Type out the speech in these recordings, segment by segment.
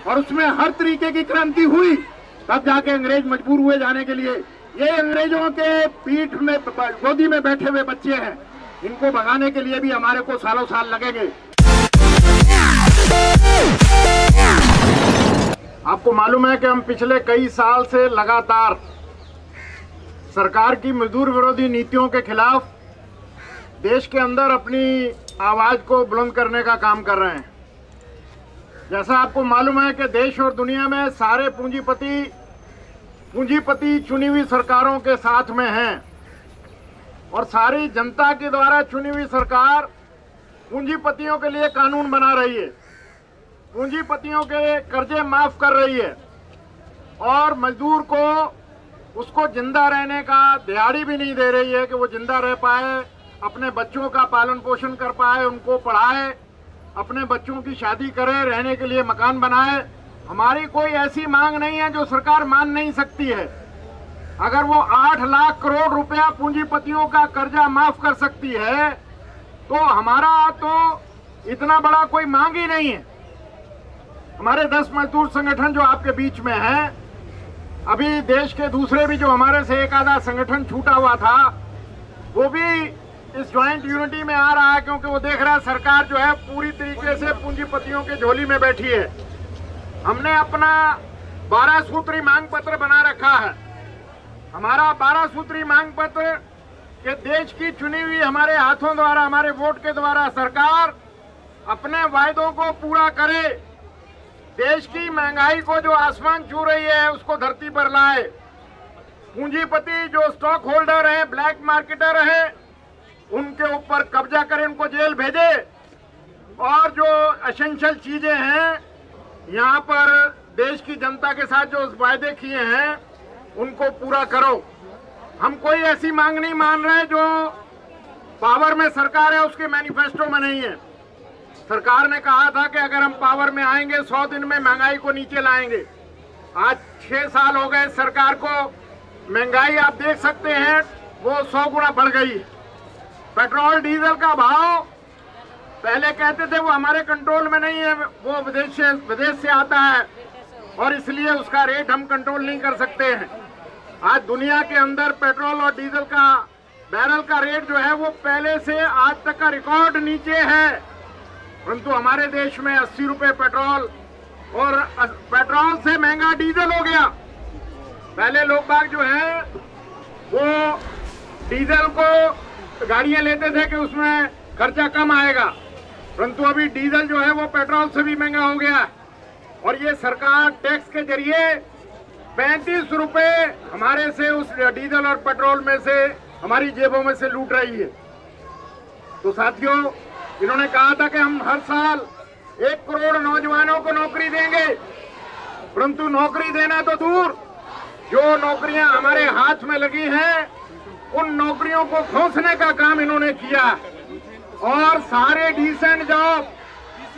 और उसमें हर तरीके की क्रांति हुई, तब जाके अंग्रेज मजबूर हुए जाने के लिए। ये अंग्रेजों के पीठ में गोदी में बैठे हुए बच्चे हैं, इनको भगाने के लिए भी हमारे को सालों साल लगेंगे। आपको मालूम है कि हम पिछले कई साल से लगातार सरकार की मजदूर विरोधी नीतियों के खिलाफ देश के अंदर अपनी आवाज को बुलंद करने का काम कर रहे हैं। जैसा आपको मालूम है कि देश और दुनिया में सारे पूंजीपति चुनी हुई सरकारों के साथ में हैं और सारी जनता के द्वारा चुनी हुई सरकार पूंजीपतियों के लिए कानून बना रही है, पूंजीपतियों के कर्जे माफ कर रही है और मजदूर को उसको जिंदा रहने का दिहाड़ी भी नहीं दे रही है कि वो जिंदा रह पाए, अपने बच्चों का पालन पोषण कर पाए, उनको पढ़ाए, अपने बच्चों की शादी करे, रहने के लिए मकान बनाए। हमारी कोई ऐसी मांग नहीं है जो सरकार मान नहीं सकती है। अगर वो 8 लाख करोड़ रुपया पूंजीपतियों का कर्जा माफ कर सकती है तो हमारा तो इतना बड़ा कोई मांग ही नहीं है। हमारे 10 मजदूर संगठन जो आपके बीच में है, अभी देश के दूसरे भी जो हमारे से एक आधा संगठन छूटा हुआ था वो भी इस ज्वाइंट यूनिटी में आ रहा है, क्योंकि वो देख रहा है सरकार जो है पूरी तरीके से पूंजीपतियों के झोली में बैठी है। हमने अपना 12 सूत्री मांग पत्र बना रखा है। हमारा 12 सूत्री मांग पत्र के देश की चुनी हुई हमारे हाथों द्वारा, हमारे वोट के द्वारा सरकार अपने वायदों को पूरा करे, देश की महंगाई को जो आसमान छू रही है उसको धरती पर लाए, पूंजीपति जो स्टॉक होल्डर है, ब्लैक मार्केटर है, उनके ऊपर कब्जा करे, उनको जेल भेजे और जो एसेंशियल चीजें हैं यहाँ पर देश की जनता के साथ जो वायदे किए हैं उनको पूरा करो। हम कोई ऐसी मांग नहीं मान रहे जो पावर में सरकार है उसके मैनिफेस्टो में नहीं है। सरकार ने कहा था कि अगर हम पावर में आएंगे 100 दिन में महंगाई को नीचे लाएंगे। आज 6 साल हो गए सरकार को, महंगाई आप देख सकते हैं वो 100 गुना बढ़ गई। पेट्रोल डीजल का भाव पहले कहते थे वो हमारे कंट्रोल में नहीं है, वो विदेश से आता है और इसलिए उसका रेट हम कंट्रोल नहीं कर सकते हैं। आज दुनिया के अंदर पेट्रोल और डीजल का बैरल का रेट जो है वो पहले से आज तक का रिकॉर्ड नीचे है, परंतु हमारे देश में 80 रुपए पेट्रोल और पेट्रोल से महंगा डीजल हो गया। पहले लोग बाग जो है वो डीजल को गाड़ियां लेते थे कि उसमें खर्चा कम आएगा, परंतु अभी डीजल जो है वो पेट्रोल से भी महंगा हो गया और ये सरकार टैक्स के जरिए 35 रुपए हमारे से उस डीजल और पेट्रोल में से हमारी जेबों में से लूट रही है। तो साथियों, इन्होंने कहा था कि हम हर साल 1 करोड़ नौजवानों को नौकरी देंगे, परंतु नौकरी देना तो दूर, जो नौकरियां हमारे हाथ में लगी हैं उन नौकरियों को खोसने का काम इन्होंने किया और सारे डिसेंट जॉब,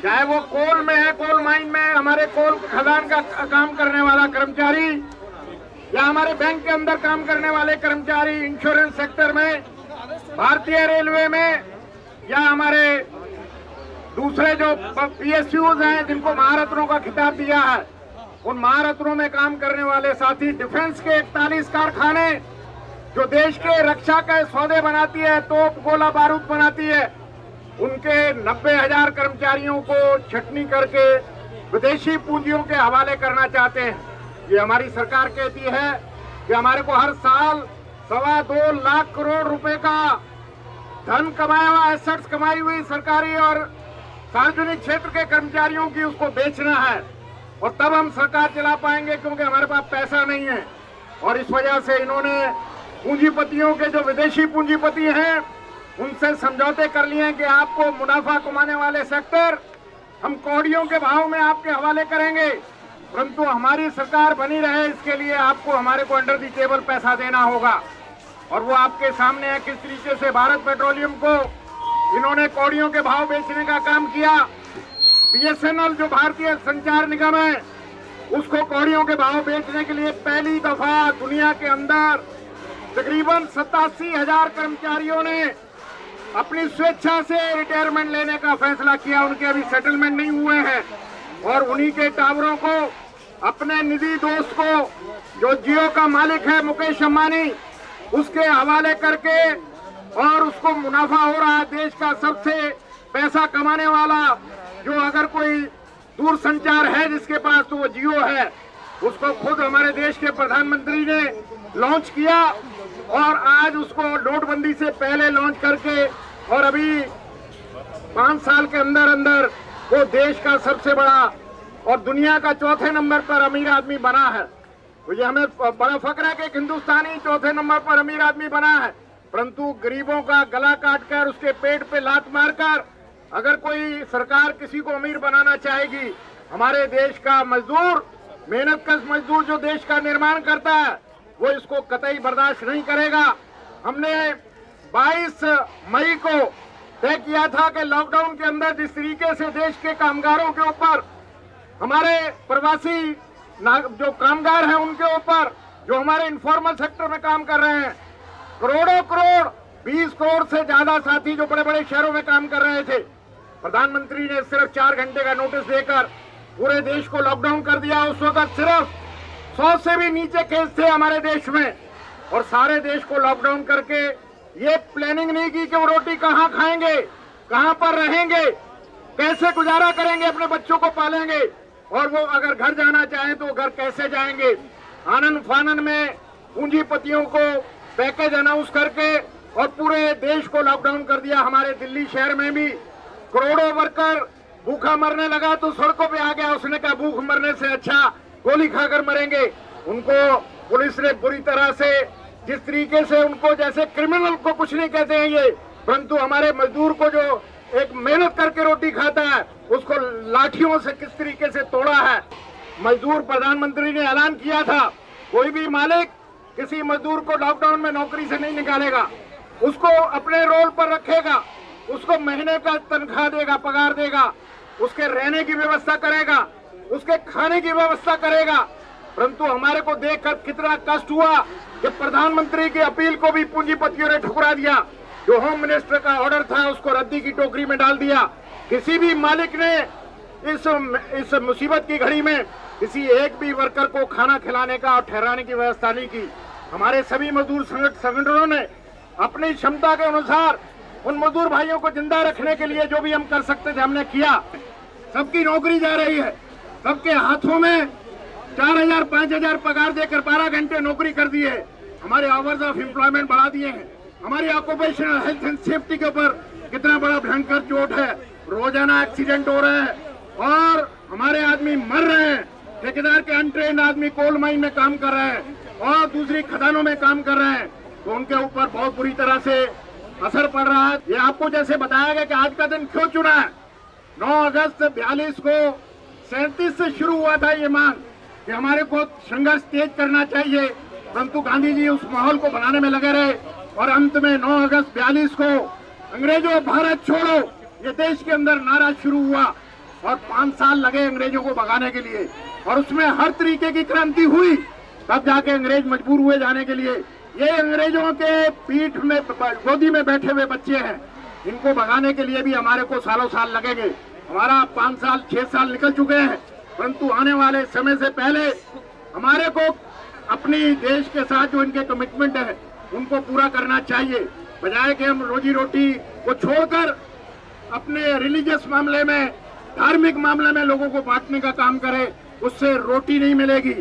चाहे वो कोल में है, कोल माइन में हमारे कोल खदान का काम करने वाला कर्मचारी या हमारे बैंक के अंदर काम करने वाले कर्मचारी, इंश्योरेंस सेक्टर में, भारतीय रेलवे में या हमारे दूसरे जो PSUs हैं जिनको महारत्नों का खिताब दिया है, उन महारत्नों में काम करने वाले साथी, डिफेंस के 41 कारखाने जो देश के रक्षा के सौदे बनाती है, तोप गोला बारूद बनाती है, उनके 90,000 कर्मचारियों को छटनी करके विदेशी पूंजियों के हवाले करना चाहते हैं। ये हमारी सरकार कहती है कि हमारे को हर साल 2.25 लाख करोड़ रुपए का धन कमाया हुआ, एसेट्स कमाई हुई सरकारी और सार्वजनिक क्षेत्र के कर्मचारियों की उसको बेचना है और तब हम सरकार चला पाएंगे, क्योंकि हमारे पास पैसा नहीं है। और इस वजह से इन्होंने पूंजीपतियों के जो विदेशी पूंजीपति हैं उनसे समझौते कर लिए हैं कि आपको मुनाफा कमाने वाले सेक्टर हम कौड़ियों के भाव में आपके हवाले करेंगे, परंतु हमारी सरकार बनी रहे इसके लिए आपको हमारे को अंडर दी टेबल पैसा देना होगा। और वो आपके सामने है किस तरीके से भारत पेट्रोलियम को इन्होंने कौड़ियों के भाव बेचने का काम किया। BSNL जो भारतीय संचार निगम है उसको कौड़ियों के भाव बेचने के लिए पहली दफा दुनिया के अंदर तकरीबन 87,000 कर्मचारियों ने अपनी स्वेच्छा से रिटायरमेंट लेने का फैसला किया। उनके अभी सेटलमेंट नहीं हुए हैं और उन्हीं के टावरों को अपने निजी दोस्त को, जो जियो का मालिक है मुकेश अंबानी, उसके हवाले करके, और उसको मुनाफा हो रहा है देश का सबसे पैसा कमाने वाला। जो अगर कोई दूरसंचार है जिसके पास तो वो जियो है। उसको खुद हमारे देश के प्रधानमंत्री ने लॉन्च किया और आज उसको नोटबंदी से पहले लॉन्च करके और अभी 5 साल के अंदर अंदर वो देश का सबसे बड़ा और दुनिया का चौथे नंबर पर अमीर आदमी बना है। तो ये हमें बड़ा फक्र है कि एक हिंदुस्तानी चौथे नंबर पर अमीर आदमी बना है। परंतु गरीबों का गला काटकर, उसके पेट पे लात मारकर अगर कोई सरकार किसी को अमीर बनाना चाहेगी, हमारे देश का मजदूर, मेहनतकश मजदूर जो देश का निर्माण करता है, वो इसको कतई बर्दाश्त नहीं करेगा। हमने 22 मई को तय किया था कि लॉकडाउन के अंदर जिस तरीके से देश के कामगारों के ऊपर, हमारे प्रवासी जो कामगार हैं उनके ऊपर, जो हमारे इनफॉर्मल सेक्टर में काम कर रहे हैं, करोड़ों करोड़ 20 करोड़ से ज्यादा साथी जो बड़े बड़े शहरों में काम कर रहे थे, प्रधानमंत्री ने सिर्फ 4 घंटे का नोटिस देकर पूरे देश को लॉकडाउन कर दिया। उस वक्त सिर्फ 100 से भी नीचे केस थे हमारे देश में, और सारे देश को लॉकडाउन करके ये प्लानिंग नहीं की कि वो रोटी कहाँ खाएंगे, कहाँ पर रहेंगे, कैसे गुजारा करेंगे, अपने बच्चों को पालेंगे, और वो अगर घर जाना चाहें तो घर कैसे जाएंगे। आनंद फानन में पूंजीपतियों को पैकेज अनाउंस करके और पूरे देश को लॉकडाउन कर दिया। हमारे दिल्ली शहर में भी करोड़ों वर्कर भूखा मरने लगा तो सड़कों पे आ गया। उसने कहा भूख मरने से अच्छा गोली खाकर मरेंगे। उनको पुलिस ने बुरी तरह से, जिस तरीके से उनको, जैसे क्रिमिनल को कुछ नहीं कहते हैं ये, परंतु हमारे मजदूर को जो एक मेहनत करके रोटी खाता है उसको लाठियों से किस तरीके से तोड़ा है। मजदूर, प्रधानमंत्री ने ऐलान किया था कोई भी मालिक किसी मजदूर को लॉकडाउन में नौकरी से नहीं निकालेगा, उसको अपने रोल पर रखेगा, उसको महीने का तनख्वाह देगा, पगार देगा, उसके रहने की व्यवस्था करेगा, उसके खाने की व्यवस्था करेगा। परंतु हमारे को देखकर कितना कष्ट हुआ कि प्रधानमंत्री की अपील को भी पूंजीपतियों ने ठुकरा दिया। जो होम मिनिस्टर का ऑर्डर था उसको रद्दी की टोकरी में डाल दिया। किसी भी मालिक ने इस मुसीबत की घड़ी में किसी एक भी वर्कर को खाना खिलाने का और ठहराने की व्यवस्था नहीं की। हमारे सभी मजदूर संगठनों ने अपनी क्षमता के अनुसार उन मजदूर भाइयों को जिंदा रखने के लिए जो भी हम कर सकते थे हमने किया। सबकी नौकरी जा रही है, सबके हाथों में 4000 5000 पगार देकर 12 घंटे नौकरी कर दिए। हमारे आवर्स ऑफ एम्प्लॉयमेंट बढ़ा दिए हैं। हमारी ऑक्यूपेशनल हेल्थ एंड सेफ्टी के ऊपर कितना बड़ा भयंकर चोट है। रोजाना एक्सीडेंट हो रहे हैं और हमारे आदमी मर रहे हैं। ठेकेदार के अनट्रेंड आदमी कोल माइन में काम कर रहे हैं और दूसरी खदानों में काम कर रहे हैं, तो उनके ऊपर बहुत बुरी तरह से असर पड़ रहा है। ये आपको जैसे बताया गया कि आज का दिन क्यों चुना है। 9 अगस्त 42 को 37 से शुरू हुआ था ये मांग कि हमारे को संघर्ष तेज करना चाहिए, परंतु गांधी जी उस माहौल को बनाने में लगे रहे और अंत में 9 अगस्त 42 को अंग्रेजों भारत छोड़ो ये देश के अंदर नारा शुरू हुआ और 5 साल लगे अंग्रेजों को भगाने के लिए, और उसमें हर तरीके की क्रांति हुई, तब जाके अंग्रेज मजबूर हुए जाने के लिए। ये अंग्रेजों के पीठ में गोदी में बैठे हुए बच्चे हैं, इनको भगाने के लिए भी हमारे को सालों साल लगेंगे। हमारा 5 साल 6 साल निकल चुके हैं, परंतु आने वाले समय से पहले हमारे को अपनी देश के साथ जो इनके कमिटमेंट है उनको पूरा करना चाहिए, बजाय कि हम रोजी रोटी को छोड़कर अपने रिलीजियस मामले में, धार्मिक मामले में लोगों को बांटने का काम करें। उससे रोटी नहीं मिलेगी,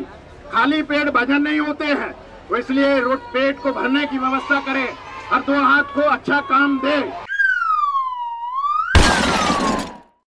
खाली पेट भजन नहीं होते हैं। तो इसलिए पेट को भरने की व्यवस्था करें, हर 2 हाथ को अच्छा काम दे।